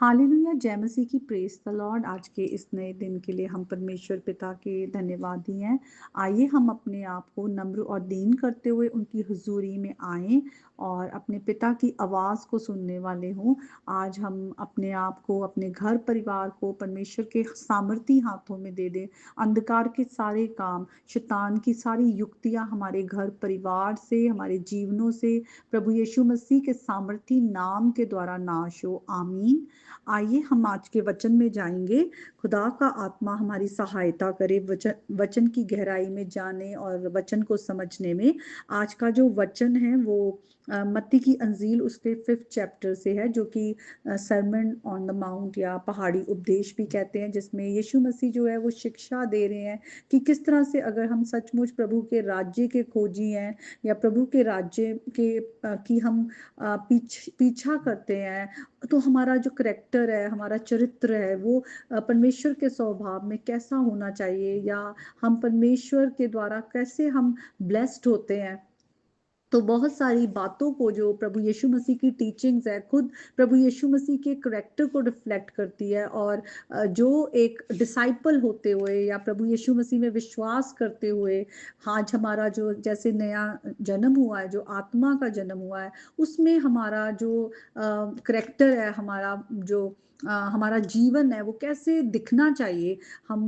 Hallelujah, जय मसीह की, praise the Lord. आज के इस नए दिन के लिए हम परमेश्वर पिता के धन्यवादी हैं। आइए हम अपने आप को नम्र और दीन करते हुए उनकी हुजूरी में आएं और अपने पिता की आवाज़ को सुनने वाले हों। आज हम अपने आप को, अपने घर परिवार को परमेश्वर के सामर्थी हाथों में दे दें। अंधकार के सारे काम, शैतान की सारी युक्तियां हमारे घर परिवार से, हमारे जीवनों से प्रभु यीशु मसीह के सामर्थी नाम के द्वारा नाश हो। आमीन। आइए हम आज के वचन में जाएंगे। खुदा का आत्मा हमारी सहायता करे वचन वचन की गहराई में जाने और वचन को समझने में। आज का जो वचन है वो मत्ती की अंजील उसके 5th चैप्टर से है, जो कि सरमन ऑन द माउंट या पहाड़ी उपदेश भी कहते हैं, जिसमें यीशु मसीह जो है वो शिक्षा दे रहे हैं कि किस तरह से अगर हम सचमुच प्रभु के राज्य के खोजी हैं या प्रभु के राज्य के की हम पीछा करते हैं, तो हमारा जो करैक्टर है, हमारा चरित्र है, वो परमेश्वर के स्वभाव में कैसा होना चाहिए, या हम परमेश्वर के द्वारा कैसे हम ब्लेस्ड होते हैं। तो बहुत सारी बातों को जो प्रभु यीशु मसीह की टीचिंग्स है, खुद प्रभु यीशु मसीह के करैक्टर को रिफ्लेक्ट करती है। और जो एक डिसाइपल होते हुए या प्रभु यीशु मसीह में विश्वास करते हुए आज हमारा जो जैसे नया जन्म हुआ है, जो आत्मा का जन्म हुआ है, उसमें हमारा जो करैक्टर है, हमारा जो हमारा जीवन है, वो कैसे दिखना चाहिए, हम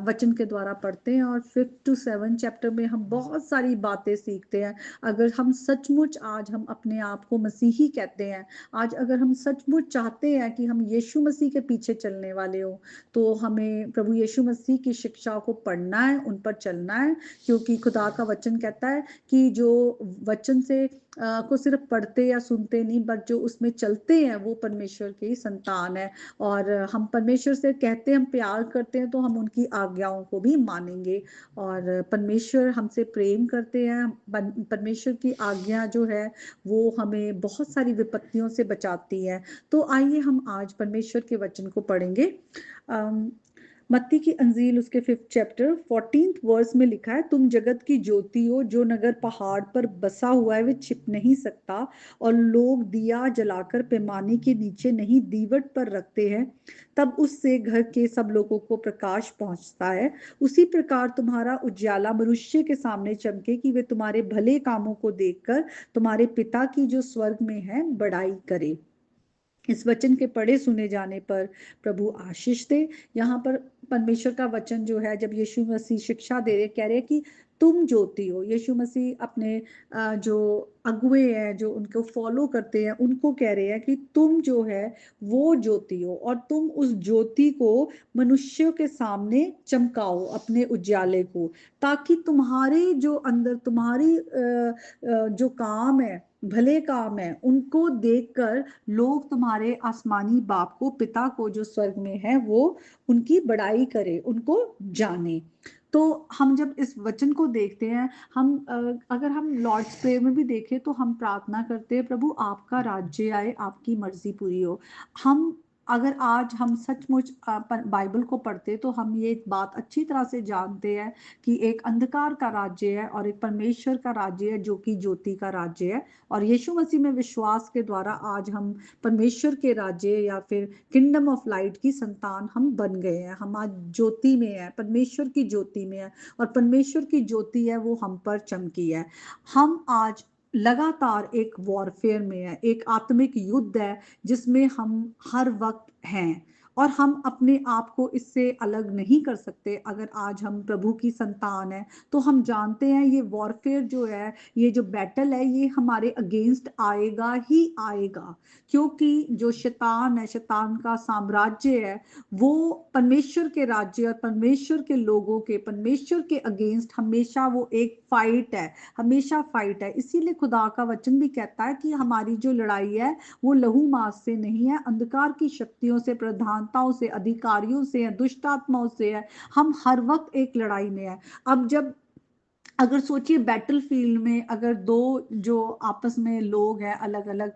वचन के द्वारा पढ़ते हैं। और 5th to 7th चैप्टर में हम बहुत सारी बातें सीखते हैं। अगर हम सचमुच आज हम अपने आप को मसीही कहते हैं, आज अगर हम सचमुच चाहते हैं कि हम यीशु मसीह के पीछे चलने वाले हो, तो हमें प्रभु यीशु मसीह की शिक्षा को पढ़ना है, उन पर चलना है। क्योंकि खुदा का वचन कहता है कि जो वचन से को सिर्फ पढ़ते या सुनते नहीं, बट जो उसमें चलते हैं वो परमेश्वर की संतान है। और हम परमेश्वर से कहते हैं, हम प्यार करते हैं, तो हम उनकी आज्ञाओं को भी मानेंगे। और परमेश्वर हमसे प्रेम करते हैं। परमेश्वर की आज्ञा जो है वो हमें बहुत सारी विपत्तियों से बचाती है। तो आइए हम आज परमेश्वर के वचन को पढ़ेंगे। मत्ती की अंजील उसके 5th चैप्टर 14th वर्स में लिखा है, तुम जगत की ज्योति हो। जो नगर पहाड़ पर बसा हुआ है वे छिप नहीं सकता, और लोग दिया जलाकर पैमाने के नीचे नहीं, दीवट पर रखते हैं, तब उससे घर के सब लोगों को प्रकाश पहुंचता है। उसी प्रकार तुम्हारा उजाला मनुष्य के सामने चमके, कि वे तुम्हारे भले कामों को देखकर तुम्हारे पिता की जो स्वर्ग में है बड़ाई करे। इस वचन के पढ़े सुने जाने पर प्रभु आशीष दे। यहाँ पर परमेश्वर का वचन जो है, जब यीशु मसीह शिक्षा दे रहे, कह रहे कि तुम ज्योति हो। यीशु मसीह अपने जो अगुए हैं, जो उनको फॉलो करते हैं, उनको कह रहे हैं कि तुम जो है वो ज्योति हो, और तुम उस ज्योति को मनुष्यों के सामने चमकाओ, अपने उजाले को, ताकि तुम्हारे जो अंदर तुम्हारी जो काम है, भले काम है, उनको देखकर लोग तुम्हारे आसमानी बाप को, पिता को जो स्वर्ग में है, वो उनकी बड़ाई करे, उनको जाने। तो हम जब इस वचन को देखते हैं, हम अगर हम लॉर्ड्स प्रेयर में भी देखें, तो हम प्रार्थना करते हैं, प्रभु आपका राज्य आए, आपकी मर्जी पूरी हो। हम अगर आज हम सचमुच बाइबल को पढ़ते, तो हम ये बात अच्छी तरह से जानते हैं कि एक अंधकार का राज्य है और एक परमेश्वर का राज्य है, जो कि ज्योति का राज्य है। और यीशु मसीह में विश्वास के द्वारा आज हम परमेश्वर के राज्य या फिर किंगडम ऑफ लाइट की संतान हम बन गए हैं। हम आज ज्योति में है, परमेश्वर की ज्योति में है, और परमेश्वर की ज्योति है वो हम पर चमकी है। हम आज लगातार एक वॉरफेयर में है, एक आत्मिक युद्ध है, जिसमें हम हर वक्त हैं। और हम अपने आप को इससे अलग नहीं कर सकते। अगर आज हम प्रभु की संतान है, तो हम जानते हैं ये वॉरफेयर जो है, ये जो बैटल है, ये हमारे अगेंस्ट आएगा ही आएगा। क्योंकि जो शैतान है, शैतान का साम्राज्य है, वो परमेश्वर के राज्य और परमेश्वर के लोगों के, परमेश्वर के अगेंस्ट हमेशा वो एक फाइट है, हमेशा फाइट है। इसीलिए खुदा का वचन भी कहता है कि हमारी जो लड़ाई है वो लहू मांस से नहीं है, अंधकार की शक्तियों से, प्रधानताओं से, अधिकारियों से है, दुष्ट आत्माओं से है। हम हर वक्त एक लड़ाई में है। अब जब अगर सोचिए बैटल फील्ड में, अगर दो जो आपस में लोग हैं, अलग अलग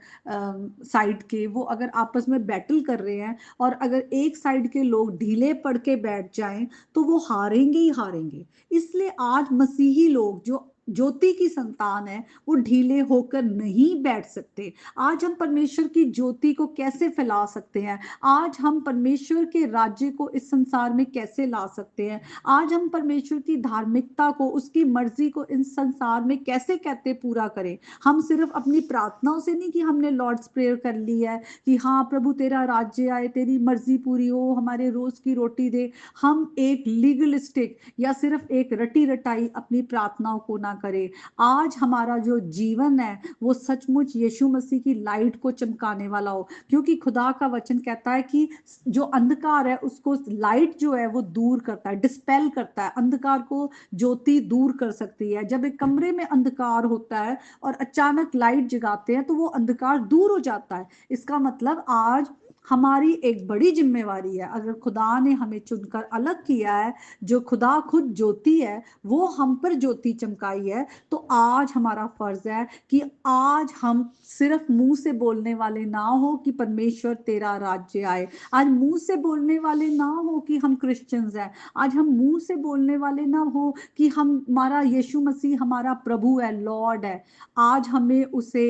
साइड के, वो अगर आपस में बैटल कर रहे हैं, और अगर एक साइड के लोग ढीले पड़ के बैठ जाएं, तो वो हारेंगे ही हारेंगे। इसलिए आज मसीही लोग जो ज्योति की संतान है, वो ढीले होकर नहीं बैठ सकते। आज हम परमेश्वर की ज्योति को कैसे फैला सकते हैं? आज हम परमेश्वर के राज्य को इस संसार में कैसे ला सकते हैं? आज हम परमेश्वर की धार्मिकता को, उसकी मर्जी को इस संसार में कैसे कहते पूरा करें? हम सिर्फ अपनी प्रार्थनाओं से नहीं कि हमने लॉर्ड्स प्रेयर कर ली है कि हाँ प्रभु तेरा राज्य आए, तेरी मर्जी पूरी हो, हमारे रोज की रोटी दे। हम एक लीगलिस्टिक या सिर्फ एक रटी रटाई अपनी प्रार्थनाओं को ना करें। आज हमारा जो जीवन है वो सचमुच यीशु मसीह की लाइट को चमकाने वाला हो, क्योंकि खुदा का वचन कहता है कि जो अंधकार है उसको लाइट जो है वो दूर करता है, डिस्पेल करता है। अंधकार को ज्योति दूर कर सकती है। जब एक कमरे में अंधकार होता है और अचानक लाइट जगाते हैं तो वो अंधकार दूर हो जाता है। इसका मतलब आज हमारी एक बड़ी जिम्मेवारी है। अगर खुदा ने हमें चुनकर अलग किया है, जो खुदा खुद ज्योति है, वो हम पर ज्योति चमकाई है, तो आज हमारा फर्ज है कि आज हम सिर्फ मुंह से बोलने वाले ना हो कि परमेश्वर तेरा राज्य आए। आज मुंह से बोलने वाले ना हो कि हम क्रिश्चियंस हैं। आज हम मुंह से बोलने वाले ना हो कि हमारा यीशु मसीह हमारा प्रभु है, लॉर्ड है। आज हमें उसे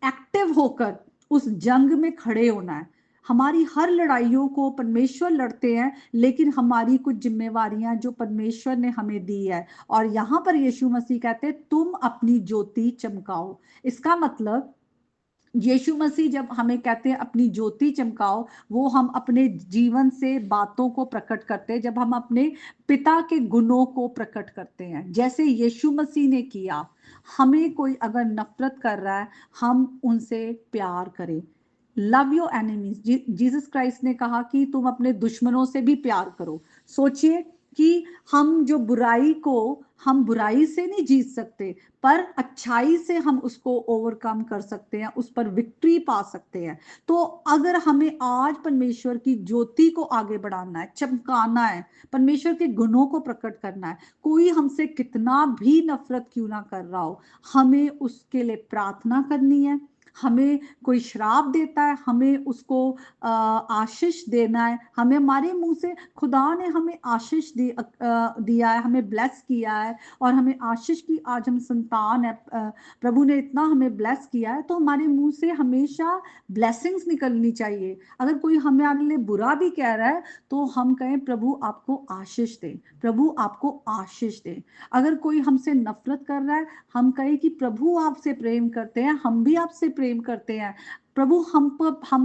एक्टिव होकर उस जंग में खड़े होना है। हमारी हर लड़ाइयों को परमेश्वर लड़ते हैं, लेकिन हमारी कुछ जिम्मेवारियां जो परमेश्वर ने हमें दी है, और यहाँ पर यीशु मसीह कहते हैं तुम अपनी ज्योति चमकाओ। इसका मतलब यीशु मसीह जब हमें कहते हैं अपनी ज्योति चमकाओ, वो हम अपने जीवन से बातों को प्रकट करते हैं, जब हम अपने पिता के गुणों को प्रकट करते हैं जैसे यीशु मसीह ने किया। हमें कोई अगर नफरत कर रहा है, हम उनसे प्यार करें। Love your enemies. Jesus Christ ने कहा कि तुम अपने दुश्मनों से भी प्यार करो। सोचिए कि हम जो बुराई को, हम बुराई से नहीं जीत सकते, पर अच्छाई से हम उसको ओवरकम कर सकते हैं, उस पर विक्ट्री पा सकते हैं। तो अगर हमें आज परमेश्वर की ज्योति को आगे बढ़ाना है, चमकाना है, परमेश्वर के गुणों को प्रकट करना है, कोई हमसे कितना भी नफरत क्यों ना कर रहा हो, हमें उसके लिए प्रार्थना करनी है। हमें कोई श्राप देता है, हमें उसको आशीष देना है। हमें हमारे मुंह से, खुदा ने हमें आशीष दिया है, हमें ब्लेस किया है, और हमें आशीष की आज हम संतान है। प्रभु ने इतना हमें ब्लेस किया है, तो हमारे मुंह से हमेशा ब्लेसिंग्स निकलनी चाहिए। अगर कोई हमारे लिए बुरा भी कह रहा है तो हम कहें प्रभु आपको आशीष दे, प्रभु आपको आशीष दे। अगर कोई हमसे नफरत कर रहा है, हम कहें कि प्रभु आपसे प्रेम करते हैं, हम भी आपसे प्रेम करते हैं। प्रभु हम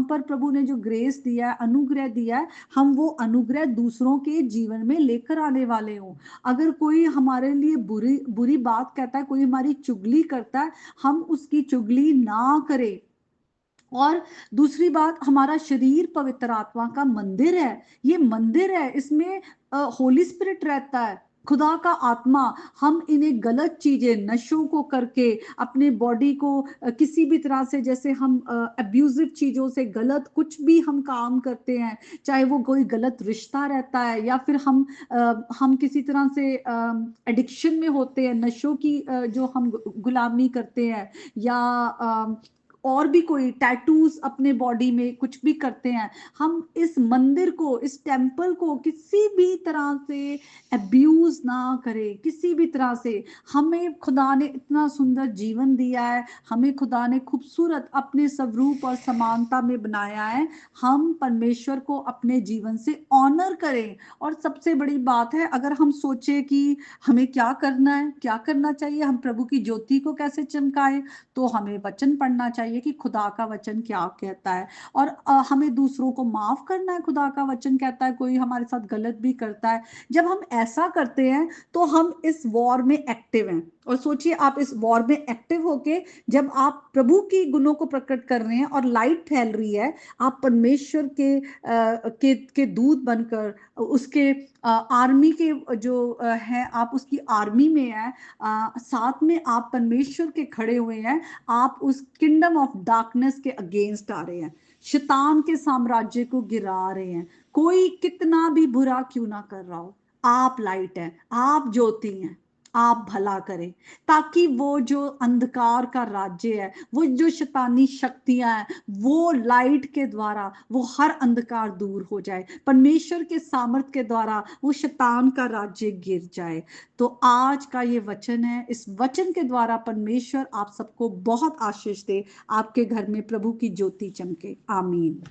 पर प्रभु ने जो ग्रेस दिया है, अनुग्रह दिया है, हम वो अनुग्रह दूसरों के जीवन में लेकर आने वाले हों। अगर कोई हमारे लिए बुरी बुरी बात कहता है, कोई हमारी चुगली करता है, हम उसकी चुगली ना करें। और दूसरी बात, हमारा शरीर पवित्र आत्मा का मंदिर है। ये मंदिर है, इसमें होली स्पिरिट रहता है, खुदा का आत्मा। हम इन्हें गलत चीजें, नशों को करके अपने बॉडी को किसी भी तरह से, जैसे हम अब्यूजिव चीजों से, गलत कुछ भी हम काम करते हैं, चाहे वो कोई गलत रिश्ता रहता है या फिर हम किसी तरह से एडिक्शन में होते हैं, नशों की जो हम गुलामी करते हैं, या और भी कोई टैटूज अपने बॉडी में कुछ भी करते हैं। हम इस मंदिर को, इस टेम्पल को किसी भी तरह से अब्यूज ना करें, किसी भी तरह से। हमें खुदा ने इतना सुंदर जीवन दिया है, हमें खुदा ने खूबसूरत अपने स्वरूप और समानता में बनाया है। हम परमेश्वर को अपने जीवन से ऑनर करें। और सबसे बड़ी बात है, अगर हम सोचे कि हमें क्या करना है, क्या करना चाहिए, हम प्रभु की ज्योति को कैसे चमकाएं, तो हमें वचन पढ़ना चाहिए कि खुदा का वचन क्या कहता है। और हमें दूसरों को माफ करना है। खुदा का वचन कहता है कोई हमारे साथ गलत भी करता है, जब हम ऐसा करते हैं तो हम इस वॉर में एक्टिव हैं। और सोचिए, आप इस वॉर में एक्टिव होके जब आप प्रभु की गुणों को प्रकट कर रहे हैं और लाइट फैल रही है, आप परमेश्वर के दूत बनकर उसके आर्मी के जो है, आप उसकी आर्मी में है। साथ में आप परमेश्वर के खड़े हुए हैं, आप उस किंगडम ऑफ डार्कनेस के अगेंस्ट आ रहे हैं, शैतान के साम्राज्य को गिरा रहे हैं। कोई कितना भी बुरा क्यों ना कर रहा हो, आप लाइट हैं, आप ज्योति हैं। आप भला करें, ताकि वो जो अंधकार का राज्य है, वो जो शैतानी शक्तियां हैं, वो लाइट के द्वारा वो हर अंधकार दूर हो जाए, परमेश्वर के सामर्थ के द्वारा वो शैतान का राज्य गिर जाए। तो आज का ये वचन है, इस वचन के द्वारा परमेश्वर आप सबको बहुत आशीष दे, आपके घर में प्रभु की ज्योति चमके। आमीन।